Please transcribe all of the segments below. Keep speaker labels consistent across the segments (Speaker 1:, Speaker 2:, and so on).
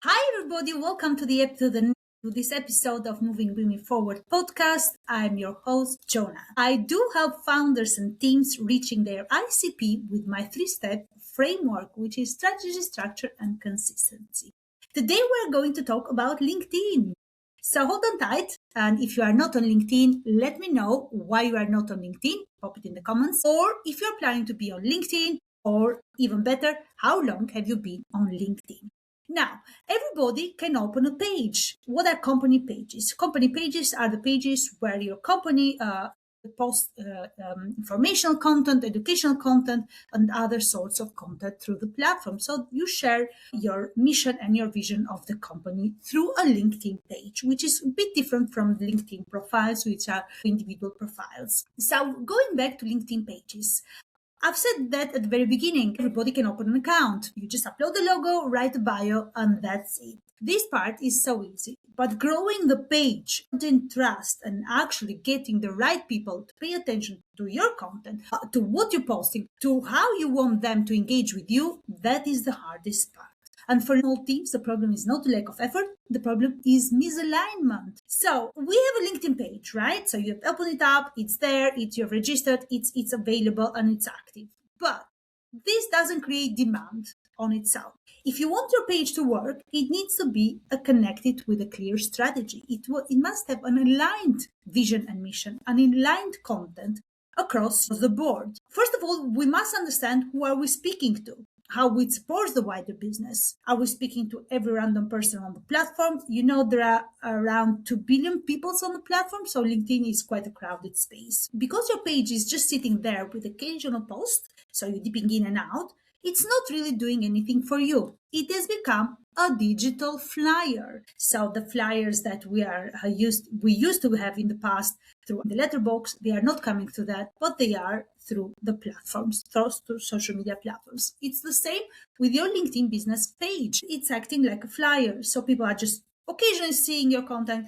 Speaker 1: Hi, everybody. Welcome to this episode of Moving Women Forward podcast. I'm your host, Jonah. I do help founders and teams reaching their ICP with my three-step framework, which is strategy, structure, and consistency. Today, we're going to talk about LinkedIn. So hold on tight. And if you are not on LinkedIn, let me know why you are not on LinkedIn. Pop it in the comments. Or if you're planning to be on LinkedIn, or even better, how long have you been on LinkedIn? Now, everybody can open a page. What are company pages? Company pages are the pages where your company posts informational content, educational content, and other sorts of content through the platform. So you share your mission and your vision of the company through a LinkedIn page, which is a bit different from LinkedIn profiles, which are individual profiles. So going back to LinkedIn pages, I've said that at the very beginning, everybody can open an account. You just upload the logo, write a bio, and that's it. This part is so easy, but growing the page, building trust, and actually getting the right people to pay attention to your content, to what you're posting, to how you want them to engage with you, that is the hardest part. And for all teams, the problem is not lack of effort. The problem is misalignment. So we have a LinkedIn page, right? So you open it up, it's there, you're registered, it's available and it's active. But this doesn't create demand on itself. If you want your page to work, it needs to be connected with a clear strategy. It must have an aligned vision and mission, an aligned content across the board. First of all, we must understand who are we speaking to, how it supports the wider business. Are we speaking to every random person on the platform? You know, there are around 2 billion people on the platform, so LinkedIn is quite a crowded space. Because your page is just sitting there with occasional posts, so you're dipping in and out, it's not really doing anything for you. It has become a digital flyer. So the flyers that we used to have in the past through the letterbox, they are not coming through that, but they are through the platforms, through social media platforms. It's the same with your LinkedIn business page. It's acting like a flyer. So people are just occasionally seeing your content,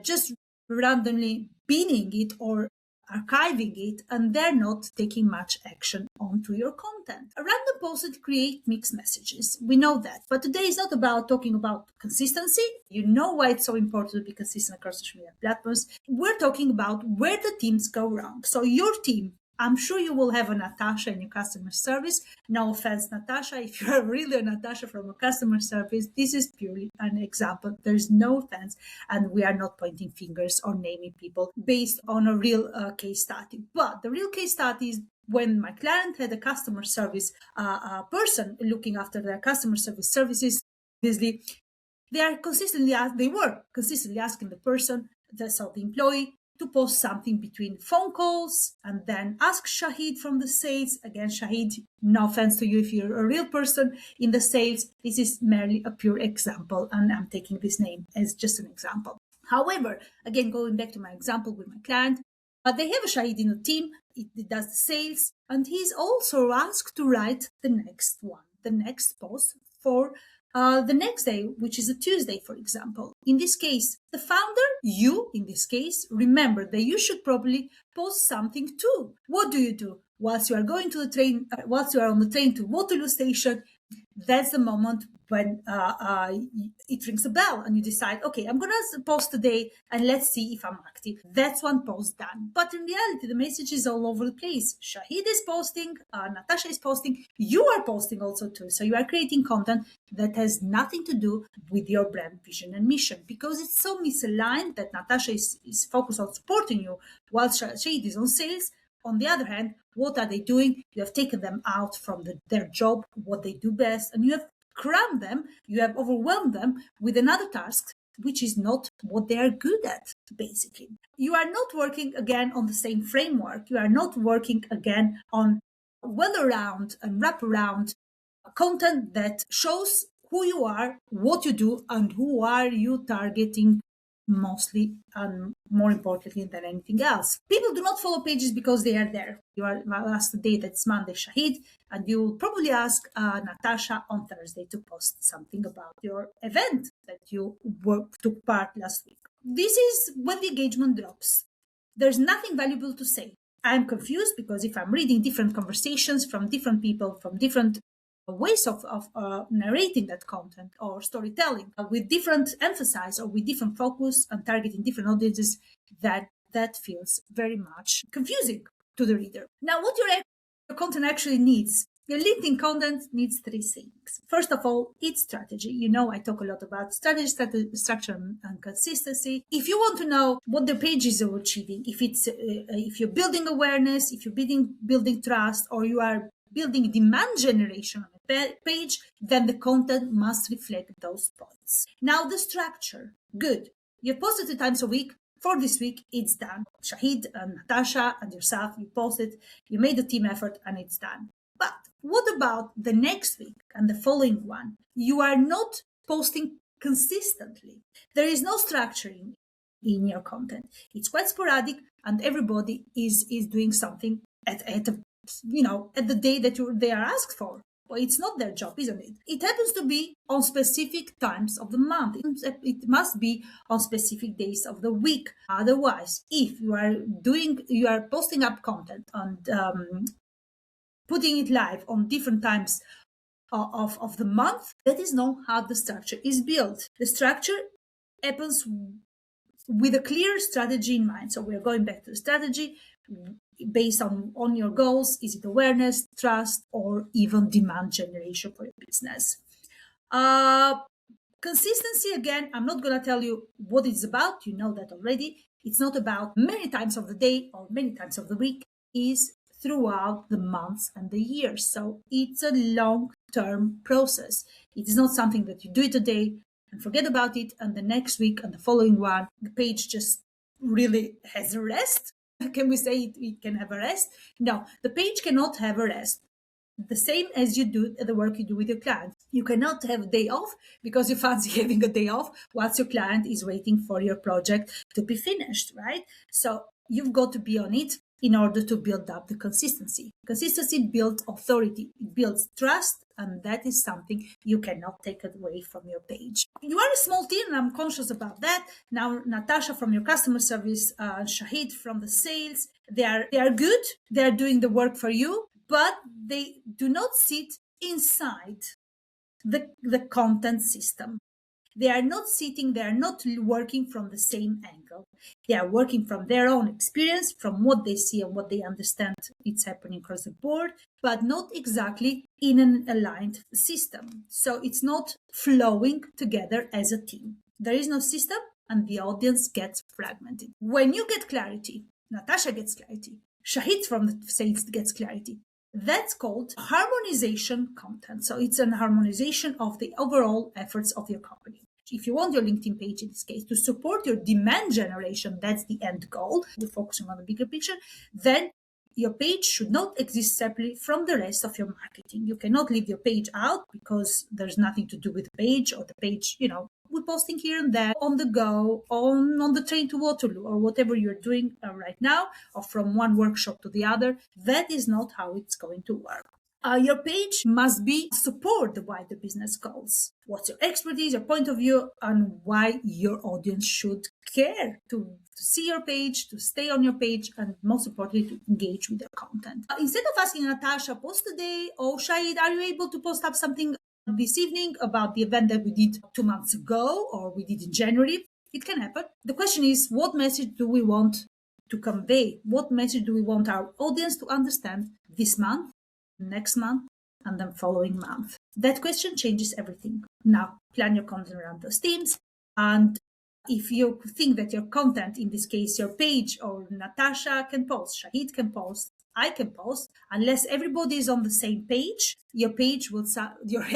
Speaker 1: just randomly pinning it or archiving it, and they're not taking much action onto your content. A random post that create mixed messages. We know that. But today is not about talking about consistency. You know why it's so important to be consistent across social media platforms. We're talking about where the teams go wrong. So your team, I'm sure you will have a Natasha in your customer service. No offense, Natasha. If you're really a Natasha from a customer service, this is purely an example. There's no offense, and we are not pointing fingers or naming people based on a real case study. But the real case study is when my client had a customer service person looking after their customer services. Obviously, they were consistently asking the person, so the employee, to post something between phone calls and then ask Shahid from the sales. Again, Shahid, no offense to you if you're a real person in the sales. This is merely a pure example, and I'm taking this name as just an example. However, again, going back to my example with my client, they have a Shahid in the team, it does the sales, and he's also asked to write the next post for the next day, which is a Tuesday, for example. In this case, the founder, you, in this case, remember that you should probably post something too. What do? Whilst you are going to the train, whilst you are on the train to Waterloo station, that's the moment when it rings a bell and you decide, okay, I'm going to post today and let's see if I'm active. That's one post done. But in reality, the message is all over the place. Shahid is posting, Natasha is posting, you are posting also too. So you are creating content that has nothing to do with your brand vision and mission, because it's so misaligned that Natasha is focused on supporting you while Shahid is on sales. On the other hand, what are they doing? You have taken them out from their job, what they do best, and you have crammed them, you have overwhelmed them with another task, which is not what they are good at, basically. You are not working again on the same framework. You are not working again on well-around and wrap-around content that shows who you are, what you do, and who are you targeting mostly and more importantly than anything else. People do not follow pages because they are there. You are asked today, that's Monday, Shahid, and you will probably ask Natasha on Thursday to post something about your event that you took part last week. This is when the engagement drops. There's nothing valuable to say. I'm confused because if I'm reading different conversations from different people, from different ways of narrating that content or storytelling with different emphasis or with different focus and targeting different audiences, that feels very much confusing to the reader. Now, what your content actually needs. Your LinkedIn content needs three things. First of all, it's strategy. You know, I talk a lot about strategy, structure, and consistency. If you want to know what the pages are achieving, if you're building awareness, if you're building trust, or you are building demand generation on a page, then the content must reflect those points. Now, the structure. Good. You post it 2 times a week. For this week, it's done. Shahid and Natasha and yourself, you posted, you made a team effort, and it's done. But what about the next week and the following one? You are not posting consistently. There is no structuring in your content. It's quite sporadic, and everybody is doing something at the day that they are asked for. Well, it's not their job, isn't it? It happens to be on specific times of the month. It must be on specific days of the week. Otherwise, if you are posting up content and putting it live on different times of the month, that is not how the structure is built. The structure happens with a clear strategy in mind. So we're going back to the strategy based on your goals. Is it awareness, trust, or even demand generation for your business? Consistency, again, I'm not going to tell you what it's about. You know that already. It's not about many times of the day or many times of the week. It's throughout the months and the years. So it's a long-term process. It is not something that you do it a day and forget about it, and the next week and the following one, the page just really has a rest. Can we say it can have a rest? No, the page cannot have a rest. The same as you do the work you do with your clients. You cannot have a day off because you fancy having a day off whilst your client is waiting for your project to be finished, right? So you've got to be on it in order to build up the consistency. Consistency builds authority, it builds trust, and that is something you cannot take away from your page. You are a small team, and I'm conscious about that. Now, Natasha from your customer service, Shahid from the sales, they are good. They are doing the work for you, but they do not sit inside the content system. They are not working from the same angle. They are working from their own experience, from what they see and what they understand it's happening across the board, but not exactly in an aligned system. So it's not flowing together as a team. There is no system, and the audience gets fragmented. When you get clarity, Natasha gets clarity, Shahid from the sales gets clarity. That's called harmonization content. So it's an harmonization of the overall efforts of your company. If you want your LinkedIn page, in this case, to support your demand generation, that's the end goal, we're focusing on the bigger picture, then your page should not exist separately from the rest of your marketing. You cannot leave your page out because there's nothing to do with the page, or the page, we're posting here and there, on the go, on the train to Waterloo, or whatever you're doing right now, or from one workshop to the other. That is not how it's going to work. Your page must support the wider business goals. What's your expertise, your point of view, and why your audience should care to see your page, to stay on your page, and most importantly, to engage with your content. Instead of asking Natasha, post today, or Shahid, are you able to post up something this evening about the event that we did 2 months ago, or we did in January? It can happen. The question is, what message do we want to convey? What message do we want our audience to understand this month, next month, and then following month? That question changes everything. Now, plan your content around those themes. And if you think that your content, in this case, your page, or Natasha can post, Shahid can post, I can post, unless everybody is on the same page, your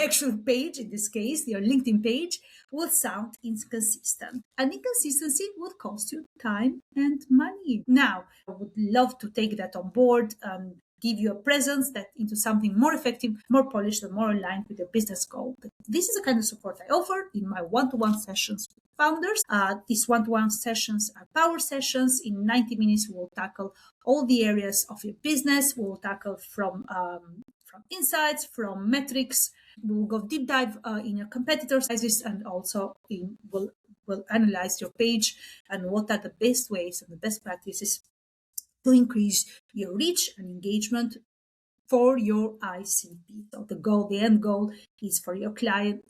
Speaker 1: actual page, in this case, your LinkedIn page, will sound inconsistent. And inconsistency would cost you time and money. Now, I would love to take that on board and give you a presence into something more effective, more polished, and more aligned with your business goal. This is the kind of support I offer in my one-to-one sessions with founders. These one-to-one sessions are power sessions. In 90 minutes, we will tackle all the areas of your business. We will tackle from insights, from metrics. We will go deep dive in your competitors' sizes, and also we'll analyze your page and what are the best ways and the best practices to increase your reach and engagement for your ICP. So the end goal is for your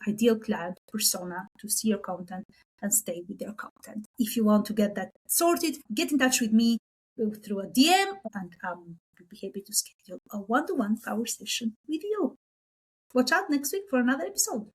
Speaker 1: ideal client persona to see your content and stay with their content. If you want to get that sorted, get in touch with me through a DM, and we'll be happy to schedule a one-to-one power session with you. Watch out next week for another episode.